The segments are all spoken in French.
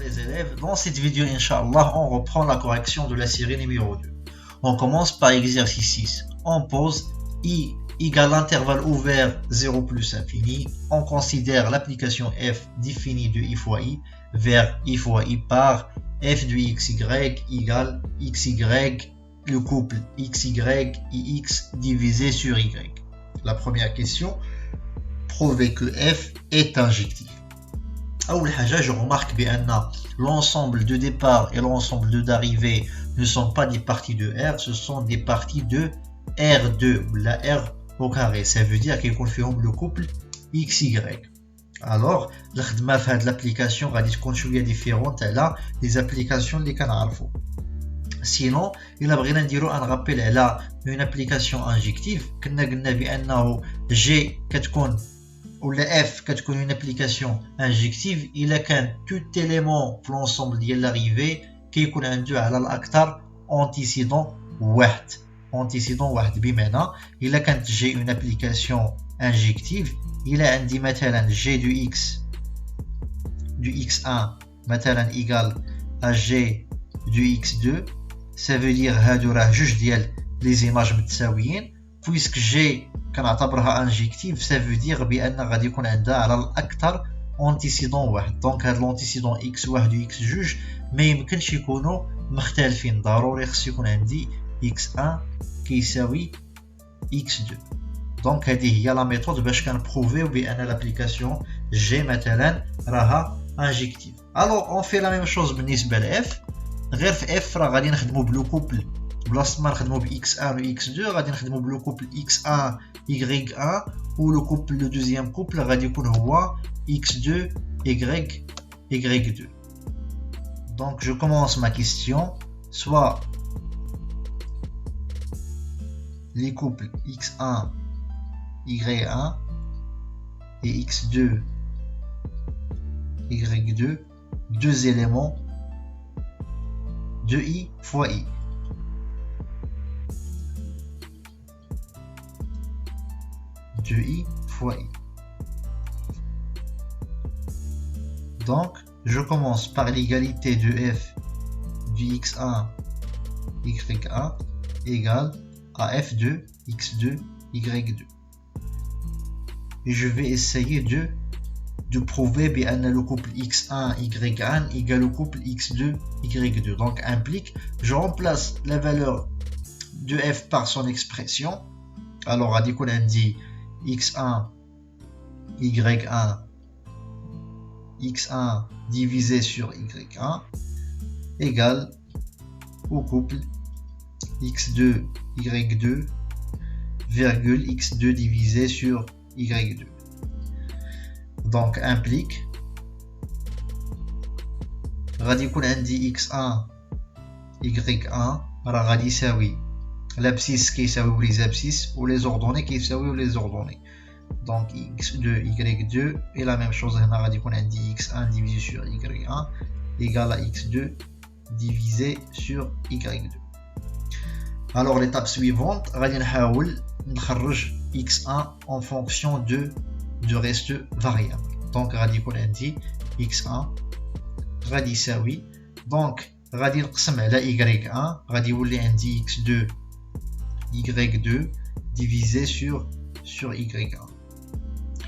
les élèves, dans cette vidéo, Inch'Allah, on reprend la correction de la série numéro 2. On commence par exercice 6. On pose I égale l'intervalle ouvert 0 plus infini. On considère l'application f définie de I fois I vers I fois I par f de xy égale xy, le couple xy ix divisé sur y. La première question, prouver que f est injectif. أول حاجة, je remarque bien l'ensemble de départ et l'ensemble d'arrivée ne sont pas des parties de R, ce sont des parties de R2 ou la R au carré. Ça veut dire qu'il confirme le couple XY. Alors, l'application va être différente à les applications les كنعرفوا. Sinon, il a besoin de dire un rappel à une application injective. كنا قلنا بأنه G كتكون ou la F كتكون une application injective إلا كان tout élément في l'ensemble ديال l'arrivée كيكون عنده على الأكثر antécédent واحد بمعنى إلا كانت G une application injective إلا عندي مثلا G du x1 مثلا égal à G du x2, ça veut dire هادو راه جوج ديال les images متساويين. puisque G كنعتبرها انجيكتيف ça veut dire بان غادي يكون عندها على الاكثر انتيسيدون واحد. دونك هاد الانتيسيدون x1 و x2 ما يمكنش يكونوا مختلفين, ضروري خص يكون عندي x1 كيساوي x2. دونك هذه هي لا ميثود باش كنبروفيو بان لابليكاسيون G مثلا راها انجيكتيف. الوغ اون في لا ميم شوز بالنسبه ل f, غير في f راه غادي نخدموا بلو كوبل بلاصه ما نخدموا ب x1 و x2 غادي نخدموا بلو كوبل x1 y1 و لو كوبل لو دوزيام كوبل غادي يكون هو x2 y2. Donc je commence ma question, soit les couples x1 y1 et x2 y2, deux éléments de I fois I. De I fois I. Donc, je commence par l'égalité de f du x1 y1 égale à f2 x2 y2. Et je vais essayer de prouver bien le couple x1 y1 égale au couple x2 y2. Donc implique, je remplace la valeur de f par son expression. Alors à dire qu'on a dit x1 y1 x1 divisé sur y1 égale au couple x2 y2 virgule x2 divisé sur y2. Donc implique غادي يكون عندي x1 y1 راه غادي يساوي l'abscisse كيساويو لي زابسيس و لي زوردوني كيساويو لي زوردوني. Donc x2 y2 et la même chose هنا غادي يكون عندي x1 divisé sur y1 égale à x2 divisé sur y2. Alors l'étape suivante غادي نحاول نخرج x1 en fonction de reste variable. Donc غادي يكون عندي x1 غادي يساوي, donc غادي نقسم على y1 غادي يولي عندي x2 y2 divisé sur y1.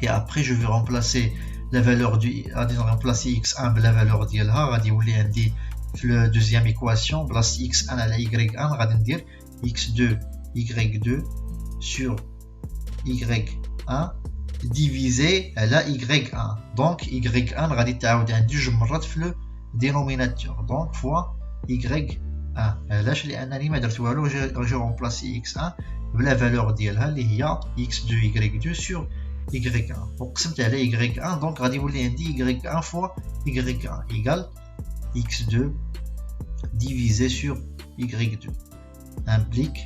Et après je vais remplacer la valeur غادي remplacer x1 بلا valeur ديالها, غادي يولي عندي في la deuxième équation بلاصه x1 على y1 غادي ندير x2 y2 sur y1 divisé على y1. donc y1 غادي تعاود عندي جوج مرات في لو dénominateur, donc fois y1. علاش؟ لانني ما درت والو, جي رومبلاسي x1 بلا فالور ديالها اللي هي x2 y2 sur y1 وقسمت على y1. donc غادي يولي عندي y1 fois y1 égale x2 divisé sur y2. implique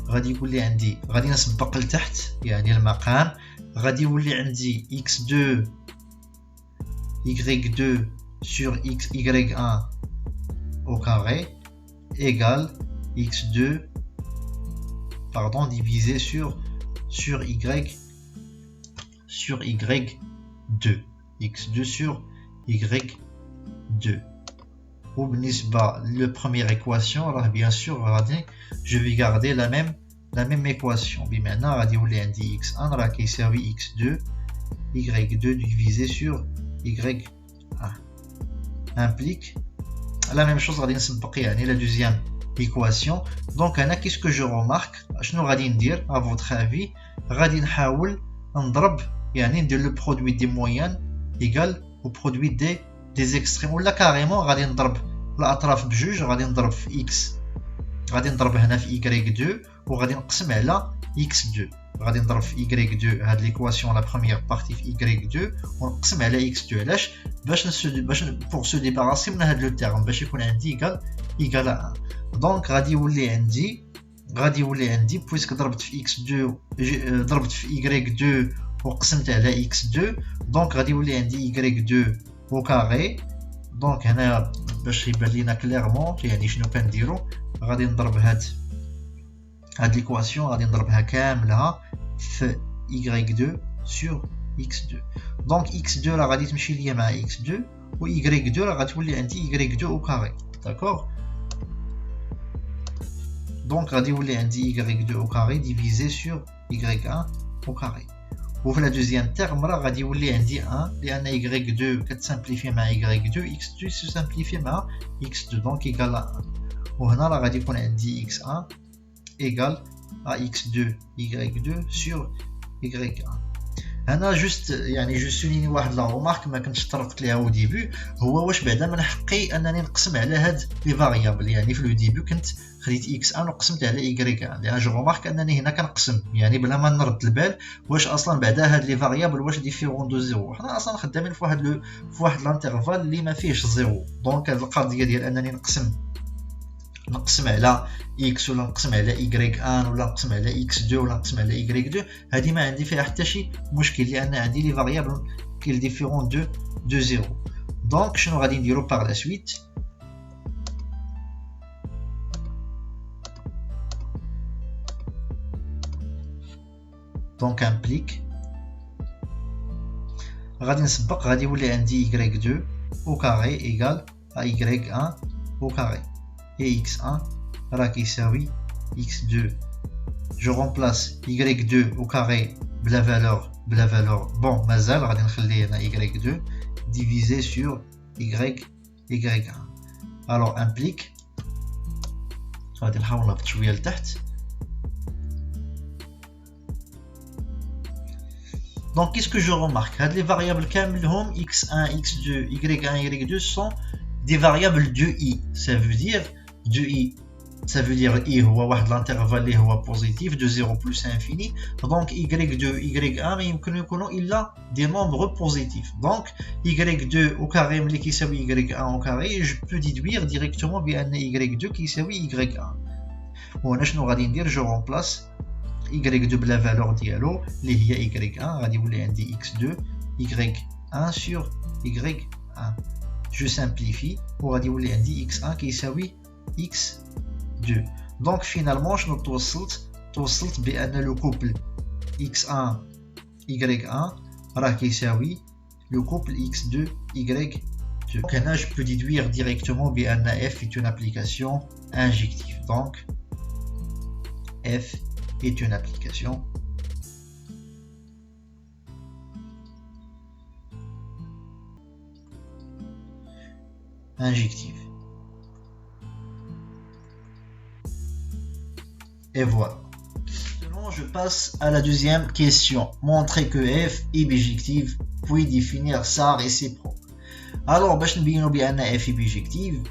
غادي يولي عندي, غادي نسبق لتحت يعني المقام, غادي يولي عندي x2 y2 sur y1 au carré égale x2 divisé sur y2, x2 sur y2. 2. Ou la première équation, alors bien sûr, je vais garder la même équation. Maintenant, on va dire x1 qui servi x2, y2 divisé sur y1 implique la même chose. On va la deuxième équation. Donc, qu'est-ce que je remarque? Je vais dire, à votre avis, on va essayer de le produit des moyennes égal au produit des extrêmes. Ou là, carrément, on va dire l'atraf بجوج غادي نضرب في x غادي نضرب هنا في y2 وغادي نقسم على x2 غادي نضرب في y2 هاد ليكواسيون لا بروميير بارتي في y2 ونقسم على x2 علاش باش بور سو ديباراسي من هاد لو تيرم باش يكون عندي ايكال 1 دونك غادي يولي عندي بويسك ضربت في x2 ضربت في y2 وقسمت على x2 دونك غادي يولي عندي y2 au carré. دونك هنا باش يبان لينا كليرمون يعني شنو كنديرو غادي نضرب هاد ليكواسيون غادي نضربها كاملها في y2 sur x2 دونك x2 راه غادي تمشي ليا مع x2 و y2 راه غتولي عندي y2 au carré داكوغ دونك غادي يولي عندي y2 au carré divisé sur y1 au carré. وفي لا دوزيام تيرم راه غادي يولي عندي 1 لان y2 كتسامبليفي مع y2 x2 سامبليفي مع x2 دونك ايكال 1 وهنا راه غادي يكون عندي x1 ايكال x2 y2 sur y1. هنا جوست يعني جو سوليني واحد لا رومارك ما كنتش طرقت ليها او ديبي هو واش بعدا من حقي انني نقسم على هاد لي فاريابل يعني في لو ديبي كنت خديت x1 وقسمت على y1 لان جو رومارك انني هنا كنقسم يعني بلا ما نرد البال واش اصلا بعدا هاد لي فاريابل واش ديفيرون دو زيرو حنا اصلا خدامين في واحد لانترفال اللي ما فيهش زيرو دونك هاد القضيه ديال انني نقسم على x ولا نقسم على y1 ولا نقسم على x2 ولا نقسم على y2 هذه ما عندي فيها حتى شي مشكل لان عندي لي فاريابل كي ديفيرون دو زيرو. دونك شنو غادي نديرو باغ لا سويت دونك امبليك غادي نسبق غادي يولي عندي y2 au carré ايغال y1 au carré et x1 راه كيساوي x2. Je remplace y2 au carré بلا valeur bon مازال غادي نخلي هنا y2 divisé sur y1 alors implique غادي نحاول نهبط شويه لتحت donc qu'est-ce que je remarque هاد les variables كاملهم x1 x2 y1 y2 sont des variables de i ça veut dire de i ça veut dire i هو واحد l'intervalle اللي هو positif de 0 plus infini donc y2 y1 ما يمكن يكونوا الا des nombres positifs donc y2 au carré ملي كيساوي y1 au carré je peux déduire directement بان y2 كيساوي y1 وهنا شنو غادي ندير je remplace y2 بلا valeur ديالو اللي هي y1 غادي يولي عندي x2 y1 sur y1 je simplifie وغادي يولي عندي x1 كيساوي x2 donc finalement شنو توصلت بان لو كوبل x1 y1 راه كيساوي لو كوبل x2 y2 donc هنا je peux déduire directement بان f est une application injective donc f est une application injective. Et voilà. Maintenant, je passe à la deuxième question. Montrer que f est bijective, puis définir sa réciproque. Alors, باش نبينو بأن f est bijective,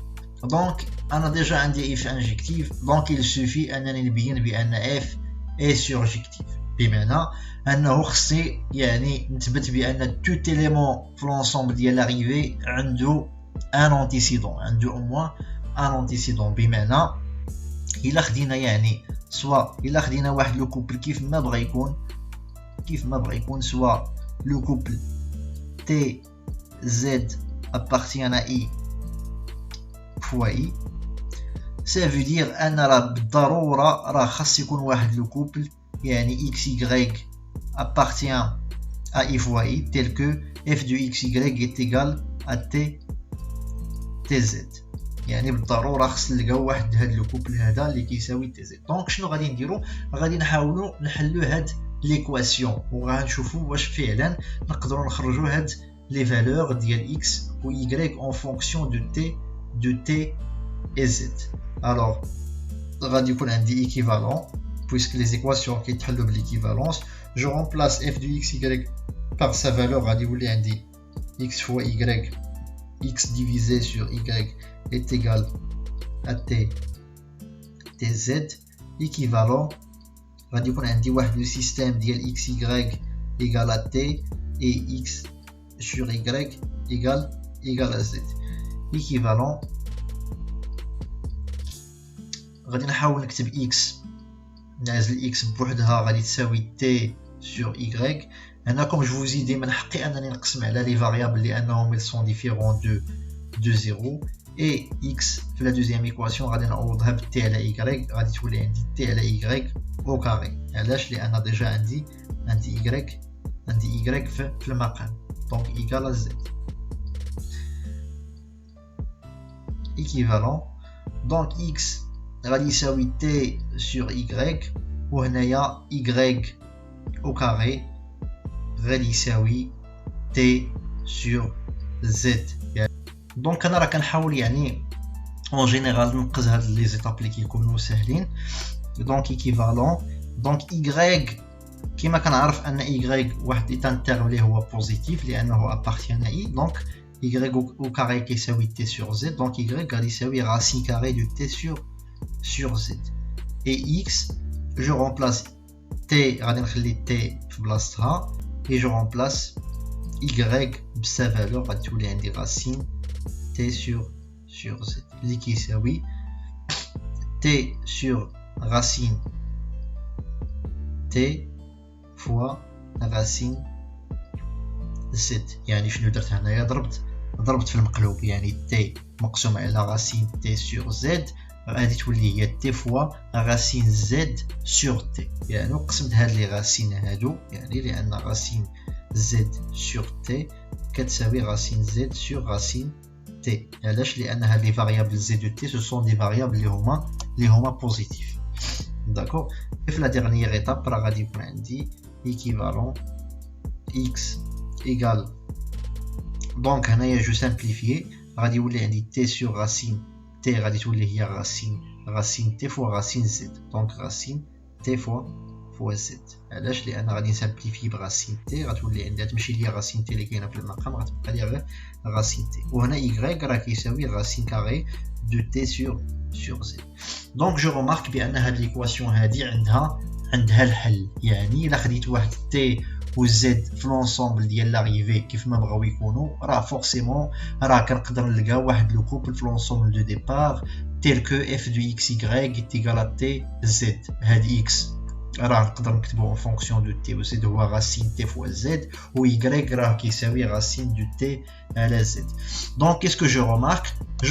donc أنا déjà عندي f injective, donc il suffit أنني نبين بأن f est surjective. بمعنى أنه خصني يعني نثبت بأن tout élément في l'ensemble ديال l'arrivée عنده un antécédent, عنده au moins un antécédent. بمعنى إلا خدينا يعني سواء إلا خدينا واحد لو كوبل كيف ما بغا يكون سواء لو كوبل تي زد appartient à i fois i ça veut dire أن راه بالضرورة راه خاص يكون واحد لو كوبل يعني xy appartient à i fois i tel que f de xy est égal à t تي زد. يعني بالضروره خص نلقاو واحد هاد لو كوبل هذا اللي كيساوي تي زد. دونك شنو غادي نديرو؟ غادي نحاولوا نحلو هاد ليكواسيون وغنشوفوا واش فعلا نقدروا نخرجوا هاد لي فالور ديال اكس و y en fonction de t et z. alors غادي يكون عندي équivalent puisque les équations كيتحلوا بالايكيفالونس. je remplace f de x y par sa valeur غادي يولي عندي x fois y, x divisé sur y est égal à t tz équivalent غادي يكون عندي واحد لو سيستيم ديال x y égal à t et x sur y égal à z équivalent. غادي نحاول نكتب x نعزل x بوحدها غادي تساوي t sur y. هنا comme je vous ai dit من حقي انني نقسم على لي فاريابل لانهم ils sont différents de 0 et x في لا دوزيام ايكواسيون غادي نعوضها ب t على y غادي تولي عندي t على y au carré. علاش؟ لان ديجا عندي y في المقام donc égal à z équivalent. donc x غادي يساوي t sur y وهنايا y au carré غادي يساوي t sur z. دونك انا راه كنحاول يعني اون جينيرال ننقز هاد لي زيتاب اللي كيكونوا ساهلين. دونك ايكيفالون دونك y كما كنعرف ان y واحد ايتان تيرم اللي هو بوزيتيف لانه ابارتيان اي. دونك y au carré كيساوي t sur z دونك y غادي يساوي راسين كاري دو t sur z et x je remplace t غادي نخلي t في بلاصتها et je remplace y بسا فالور غادي تولي عندي راسين t sur z اللي كيساوي t sur racine t fois racine z. يعني شنو درت هنايا؟ ضربت في المقلوب يعني t مقسوم على racine t sur z غادي تولي هي t fois racine z sur t. يعني قسمت هاد لي راسين هادو يعني لان راسين z sur t كتساوي راسين z sur racine t. علاش؟ لان هاد لي فاريابل z de t ce sont des variables اللي هما بوزيتيف. داكور. في لا ديرنيير ايتاب راه غادي يكون عندي équivalent x égal دونك هنايا جو سامبليفيي غادي يولي عندي t sur racine t غادي تولي هي racine t fois racine z دونك racine t fois z. علاش؟ لان غادي نسامبليفي براسين t غتولي عندي تمشي ليا راسين t اللي كاينه في المقام غتبقى ليا غير راسين t وهنا y راه كيساوي راسين كاري دو t sur z. دونك جو رومارك بان هاد ليكواسيون هادي عندها الحل. يعني الا خديت واحد t و z في لونسومبل ديال لاريفي كيف ما بغاو يكونوا راه فورسيمون راه كنقدر نلقى واحد لو كوبل في لونسومبل دو ديبار تيل كو f دو x y est égal à t z. هاد x راه نقدر نكتبو en fonction de t و z هو racine t fois z و y راه كيساوي racine de t على z. donc qu'est-ce que je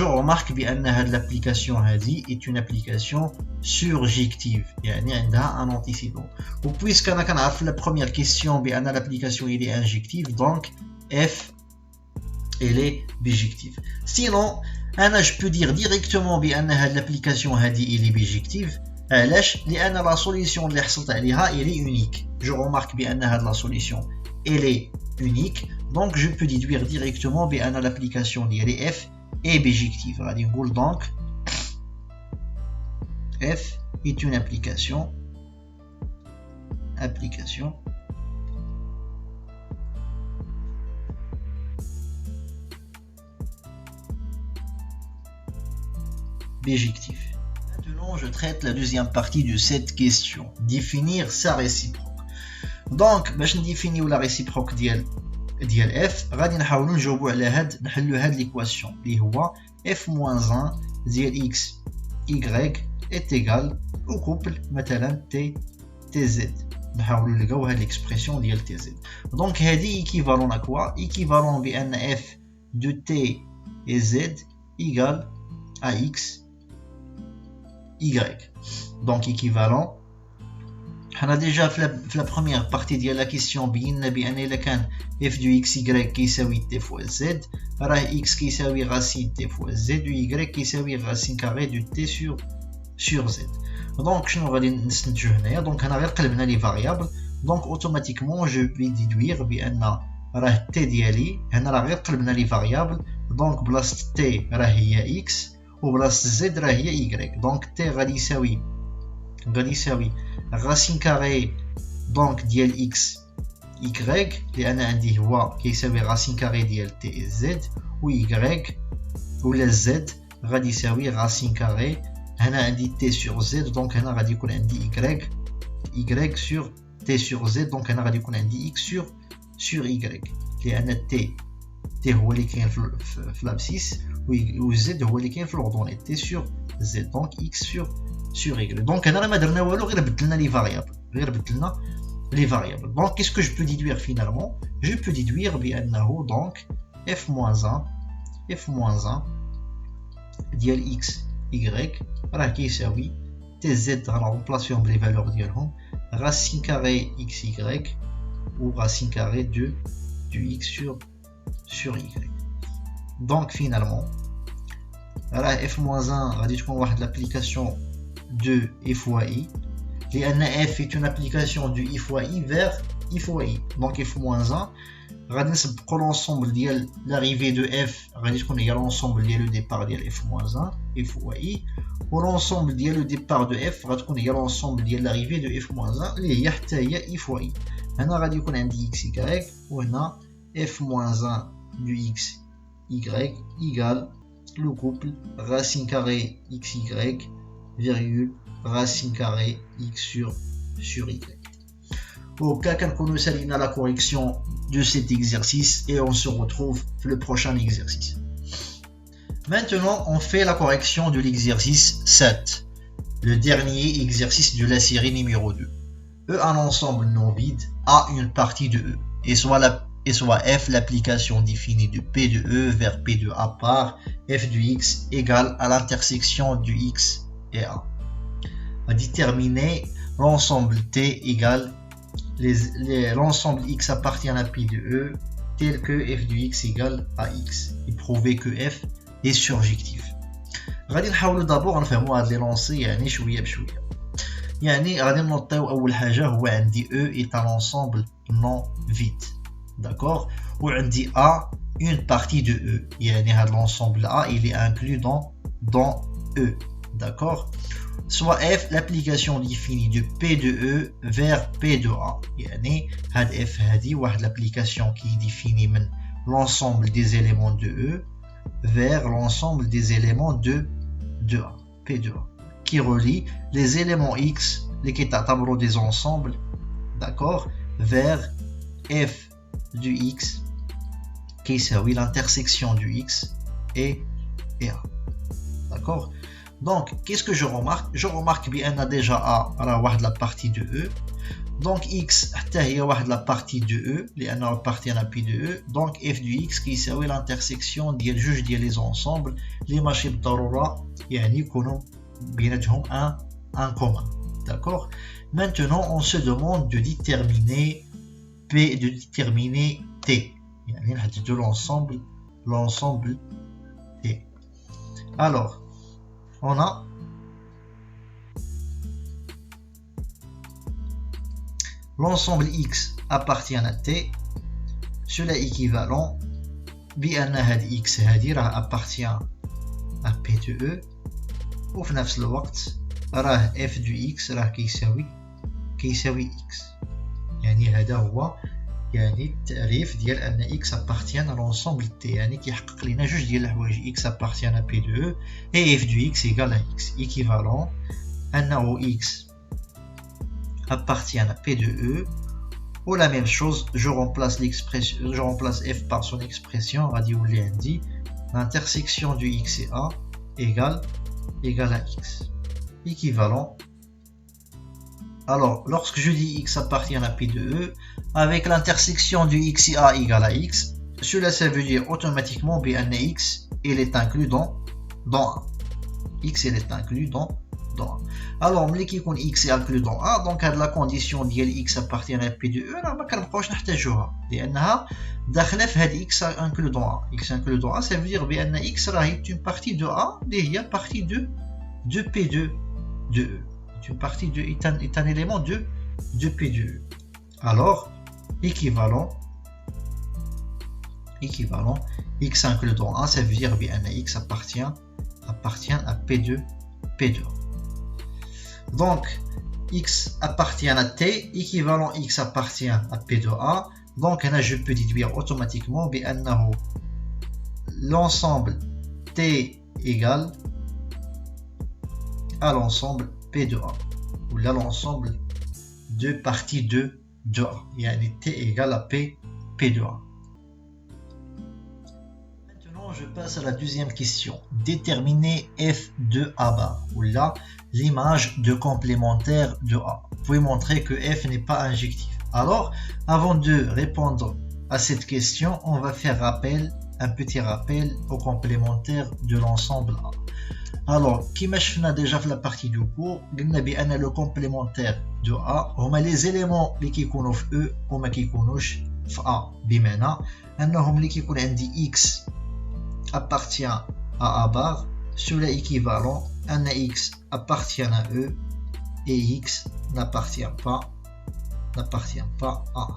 remarque بان هاد l'application هادي est une application surjective يعني عندها un antécédent و puisque انا كنعرف la première question بان l'application il est injective donc f elle est bijective. sinon انا je peux dire directement بان هاد l'application هادي il est bijective. علاش؟ لان لا سوليسيون اللي حصلت عليها elle est unique. je remarque بان هاد لا سوليسيون elle est unique donc je peux déduire directement بان l'application ديالي f est bijective. غادي نقول donc f est une application bijective. Maintenant, je traite la deuxième partie de cette question. Définir sa réciproque. Donc, باش نديفينيو la réciproque ديال f غادي نحاولوا نجاوبوا على نحلوا هاد ليكواسيون اللي هو f-1 ديال x y est égal au couple مثلا tz. نحاولوا نلقاو هاد ليكسبرسيون ديال tz. دونك هادي ايكيفالون à quoi؟ ايكيفالون بان f de t et z égale à x y. donc équivalent On a déjà fait la première partie de la question bien f de xy qui s'appelle t fois z, x qui s'appelle racine t fois z, y qui s'appelle racine carrée de t sur z. Donc je vais donc on a les variables, donc automatiquement je vais déduire bien t ديالي هنا راه غير قلبنا لي variables, donc بلاصه t راه هي x وبلاصه z راه هي y. donc t غادي يساوي racine carrée donc ديال x y لان عندي هو كيساوي racine carrée ديال t z و y ولا z غادي يساوي racine carrée هنا عندي t sur z, donc هنا غادي يكون عندي y sur t sur z, donc هنا غادي يكون عندي x sur y لان t هو اللي كاين في الابسيس و z هو اللي كاين في l'ordonnée t sur z, donc x sur y. donc هنا ما درنا والو غير بدلنا les variables. donc qu'est-ce que je peux déduire finalement? Je peux déduire بانه donc f-1 ديال x y راه كيساوي tz غنرمبلاسيهم بلي فالور ديالهم racine carrée xy ou racine carrée du x sur y. donc finalement f-1 غادي تكون واحد l'application de i fois i لأن f est une application du i fois i vers i fois i. donc f-1 غادي نسبقوا l'ensemble ديال l'arrivée de f غادي تكون هي l'ensemble ديال le départ ديال f-1 i fois i و l'ensemble ديال le départ de f غادي تكون هي l'ensemble ديال l'arrivée de f-1 اللي هي حتى هي i fois i. هنا غادي يكون عندي x y وهنا f-1 du x y égale le couple racine carrée xy virgule racine carrée x sur y. Au cas qu'on salina la correction de cet exercice et on se retrouve pour le prochain exercice. Maintenant, on fait la correction de l'exercice 7, le dernier exercice de la série numéro 2. E un ensemble non vide a une partie de E et soit f l'application définie de P de E vers P de A par f de x égale à l'intersection du x et A. À déterminer l'ensemble T égale l'ensemble x appartient à P de E tel que f de x égale à x et prouver que f est surjectif. غادي نحاولوا d'abord نفهموا هاد لي لونسي يعني شويه بشويه. يعني غادي نوطيو اول حاجه هو عندي E est un ensemble non vide. d'accord, ou عندي A une partie de E يعني هاد l'ensemble A il est inclus dans E. d'accord, soit f l'application définie de P de E vers P de A يعني هاد f هادي واحد l'application qui définit من l'ensemble des éléments de E vers l'ensemble des éléments de A P de A qui relie les éléments x les qui تعتبروا des ensembles, d'accord, vers f du x qui s'appelle l'intersection du x et A. d'accord, donc qu'est-ce que je remarque bien déjà A la partie de E, donc x حتى هي واحد la partie de E لأنه appartient à P de E, donc f du x qui s'appelle l'intersection ديال جوج ديال les ensembles اللي ماشي بالضرورة يعني يكونوا بيناتهم un commun. d'accord, maintenant on se demande de déterminer T يعني نحددوا l'ensemble T. alors on a l'ensemble x appartient à T, cela équivalent بأن هاد x هادي راه appartient à P de E وفي نفس الوقت راه f du x راه كيساوي x. يعني هذا هو يعني التعريف ديال ان x appartient à l'ensemble T يعني كيحقق لنا جوج ديال الحوايج x appartient à P de E et f du x égale à x équivalent أنه x appartient à P de E ou la même chose je remplace f par son expression غادي يولي عندي l'intersection du x et A égale à x équivalent. alors lorsque je dis x appartient à P de E avec l'intersection du x et A égale à x, cela ça veut dire automatiquement bien x il est inclus dans A. x il est inclus dans dans 1. Alors ملي كيكون x est inclus dans 1 donc هاد لا كونديسيون ديال x appartient à p de e راه ما كنبقاوش نحتاجوها لانها داخله في هاد x inclus dans 1. x inclus dans 1 ça veut dire بان x راهي une partie de a اللي هي partie de p2 de e. Une partie de est un élément de p de e. Alors équivalent x inclus dans 1 ça veut dire bien x appartient à p2 donc x appartient à t équivalent x appartient à p de a donc là je peux déduire automatiquement bien l'ensemble t égale à l'ensemble p de a ou là l'ensemble de parties de a yani t égale à p de a. Je passe à la deuxième question. Déterminer f de a bar ou là l'image de complémentaire de a. Vous pouvez montrer que f n'est pas injectif. Alors, avant de répondre à cette question, on va faire un petit rappel au complémentaire de l'ensemble a. Alors, comme je l'ai déjà fait la partie du cours, on a bien le complémentaire de a. On a les éléments qui sont en e ou qui sont en a. Bimena, on a qui x appartient à a bar sur l'équivalent un x appartient à e et x n'appartient pas à a.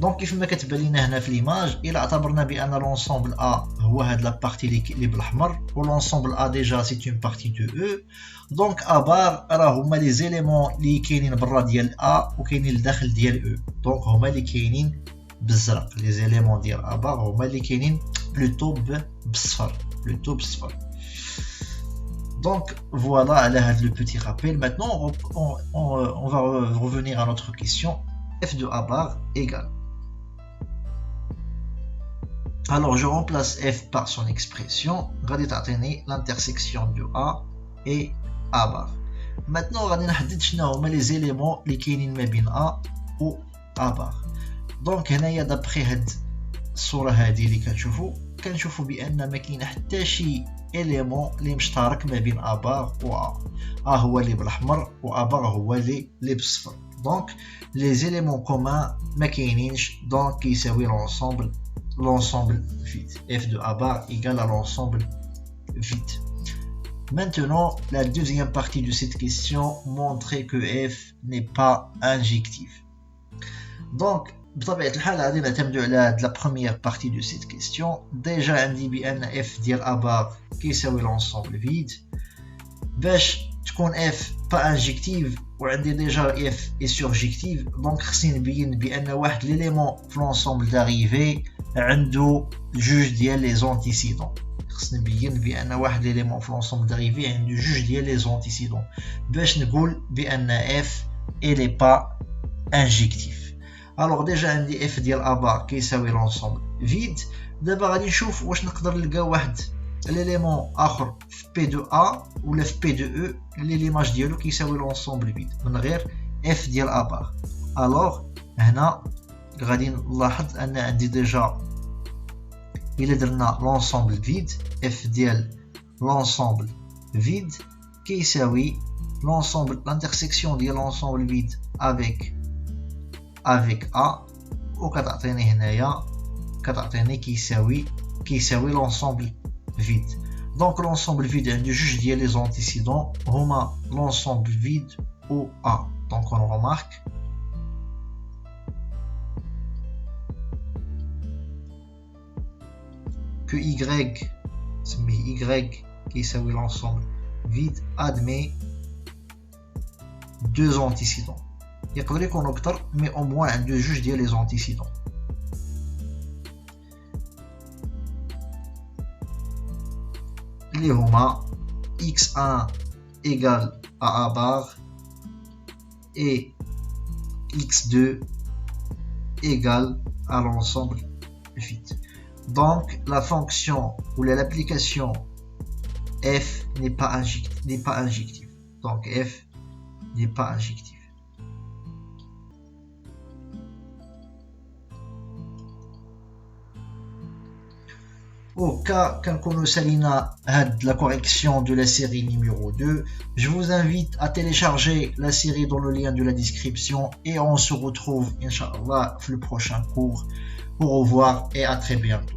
Donc كيف ما كتبان لينا هنا في ليماج الى اعتبرنا بان l'ensemble a هو هاد لا بارتي اللي بالاحمر و l'ensemble a déjà c'est une partie de e donc a bar راه هما لي زيليمون اللي كاينين برا ديال a وكاينين لداخل ديال e donc هما اللي كاينين بالزرق لي زيليمون ديال a bar هما اللي كاينين plutôt بالصفر donc voilà le petit rappel. Maintenant on va revenir à notre question. F de a bar égale, alors je remplace f par son expression غادي تعطيني l'intersection de a et a bar. Maintenant غادي نحدد شنو هما لي زيليمون اللي كاينين ما بين a و a bar. donc هنايا دابخي هاد الصوره هذه اللي كنشوفوا بان ما كاين حتى شي اليمون اللي مشترك ما بين a bar و a هو اللي بالاحمر و a bar هو اللي بالصفر. donc les éléments communs ما كاينينش donc كيساوي l'ensemble vide. f de a bar égale à l'ensemble vide. Maintenant la deuxième partie de cette question, montrer que f n'est pas injectif. donc بطبيعة الحال غادي نعتمدوا على هاد لا بروميير بارتي دو سيت كيستيون. ديجا عندي بان اف ديال ا بار كيساوي لونسومبل فيد. باش تكون اف با انجكتيف وعندي ديجا اف اي سورجيكتيف دونك خصني نبين بان واحد ليليمون في لونسومبل داريفي عنده جوج ديال لي زونتيسيدون. خصني نبين بان واحد ليليمون في لونسومبل داريفي عنده جوج ديال لي زونتيسيدون باش نقول بان اف الي با انجكتيف. alors déjà عندي f ديال a bar كيساوي l'ensemble vide. دابا غادي نشوف واش نقدر نلقى واحد ليليمون اخر في p de a ولا في p de e اللي ليماج ديالو كيساوي l'ensemble vide من غير f ديال a bar. alors هنا غادي نلاحظ ان عندي ديجا الا درنا l'ensemble vide f ديال l'ensemble vide كيساوي l'ensemble l'intersection ديال l'ensemble vide avec a وكتعطيني هنايا كيساوي l'ensemble vide. donc l'ensemble vide عنده جوج ديال لي زونتيسيدون هما l'ensemble vide و a. donc on remarque que y سميه y كيساوي l'ensemble vide admet deux antécédents. يقدر يكون اكثر مي او موان عنده جوج ديال لي زونتيسيدون. اللي هما x1 égale à a bar et x2 égale à l'ensemble vide. donc la fonction ou l'application f n'est pas injective. donc f n'est pas injective. Au cas qu'on salina la correction de la série numéro 2, je vous invite à télécharger la série dans le lien de la description et on se retrouve, Inch'Allah, le prochain cours. Au revoir et à très bientôt.